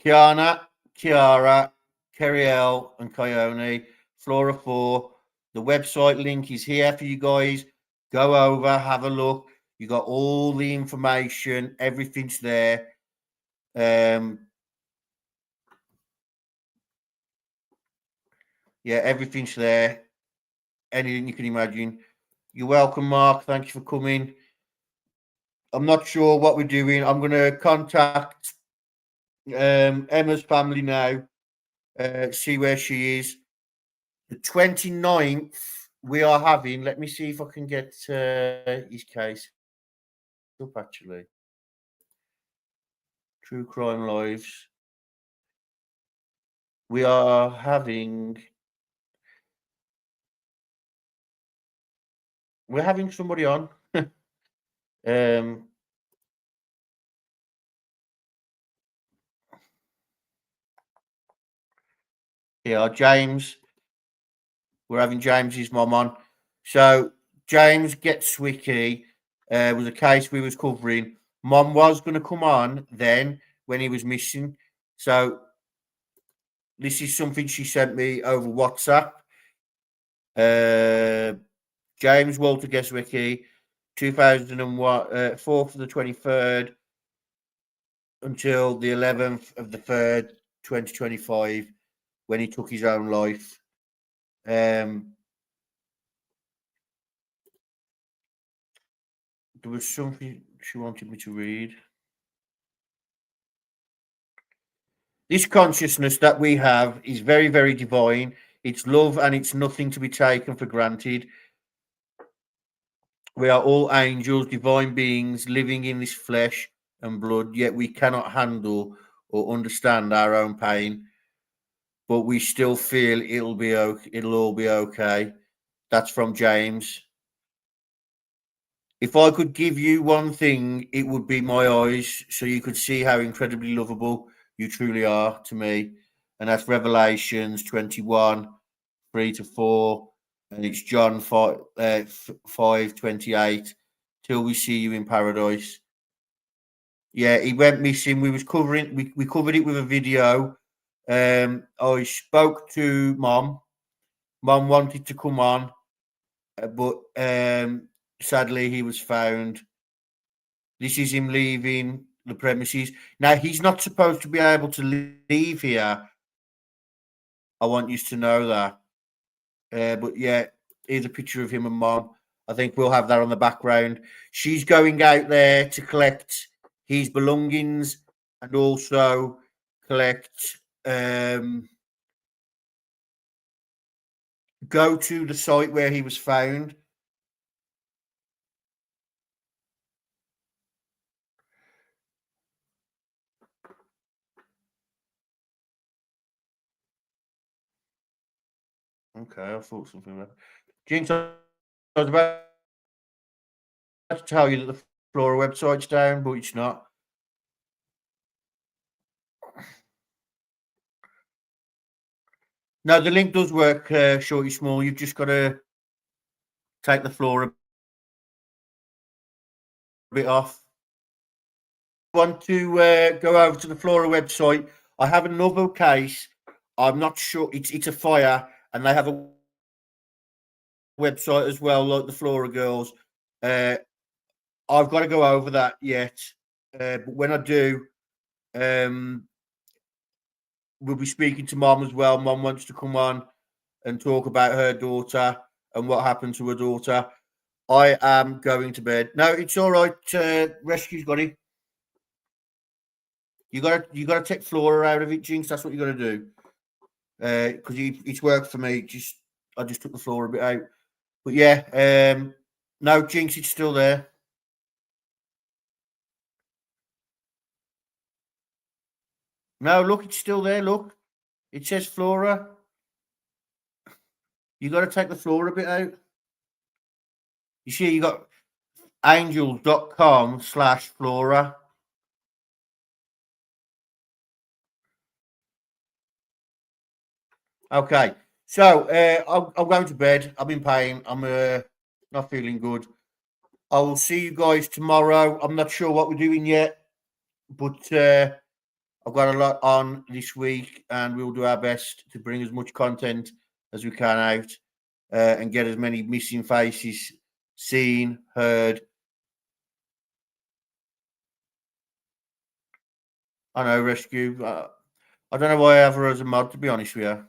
Kiana, Kiara, Keriel, and Kione, Flora 4. The website link is here for you guys. Go over, have a look. You got all the information, everything's there. Yeah, everything's there. Anything you can imagine. You're welcome, Mark. Thank you for coming. I'm not sure what we're doing. I'm going to contact Emma's family now, see where she is. The 29th, we are having, let me see if I can get his case up, actually. True Crime Lives. We are having... We're having somebody on. Yeah, James. We're having James's mum on. So James Gets Swicky was a case we was covering. Mum was going to come on then when he was missing. So this is something she sent me over WhatsApp. James Walter Geswicky, 2001, 4th of the 23rd until the 11th of the 3rd, 2025, when he took his own life. There was something she wanted me to read. This consciousness that we have is very, very divine. It's love and it's nothing to be taken for granted. We are all angels, divine beings living in this flesh and blood, yet we cannot handle or understand our own pain. But we still feel it'll all be okay. That's from James. If I could give you one thing, it would be my eyes, so you could see how incredibly lovable you truly are to me. And that's Revelations 21, 3-4. And it's John 5:28. Till we see you in paradise. Yeah, he went missing. We was covering. We covered it with a video. I spoke to Mom. Mom wanted to come on, but sadly he was found. This is him leaving the premises. Now he's not supposed to be able to leave here. I want you to know that. But yeah, here's a picture of him and Mom. I think we'll have that on the background. She's going out there to collect his belongings and also collect. Go to the site where he was found. Okay, I thought something like that. Jinx, I was about to tell you that the Flora website's down, but it's not. No, the link does work, Shorty Small. You've just got to take the Flora bit off. Want to go over to the Flora website. I have another case. I'm not sure. It's a fire, and they have a website as well, like the Flora Girls. I've got to go over that yet. But when I do, we'll be speaking to Mom as well. Mom wants to come on and talk about her daughter. and what happened to her daughter. I am going to bed. No, it's all right. Rescue's got it. You got to take Flora out of it, Jinx. That's what you got to do. Because it's worked for me. I just took the Flora a bit out. But yeah, no, Jinx, it's still there. No, look, it's still there. Look, it says Flora. You got to take the Flora bit out. You see, you got angels.com/Flora. Okay, so I'm going to bed. I'm in pain. I'm not feeling good. I will see you guys tomorrow. I'm not sure what we're doing yet, but I've got a lot on this week, and we'll do our best to bring as much content as we can out and get as many missing faces seen, heard. I know, Rescue. I don't know why I have her as a mod, to be honest with you.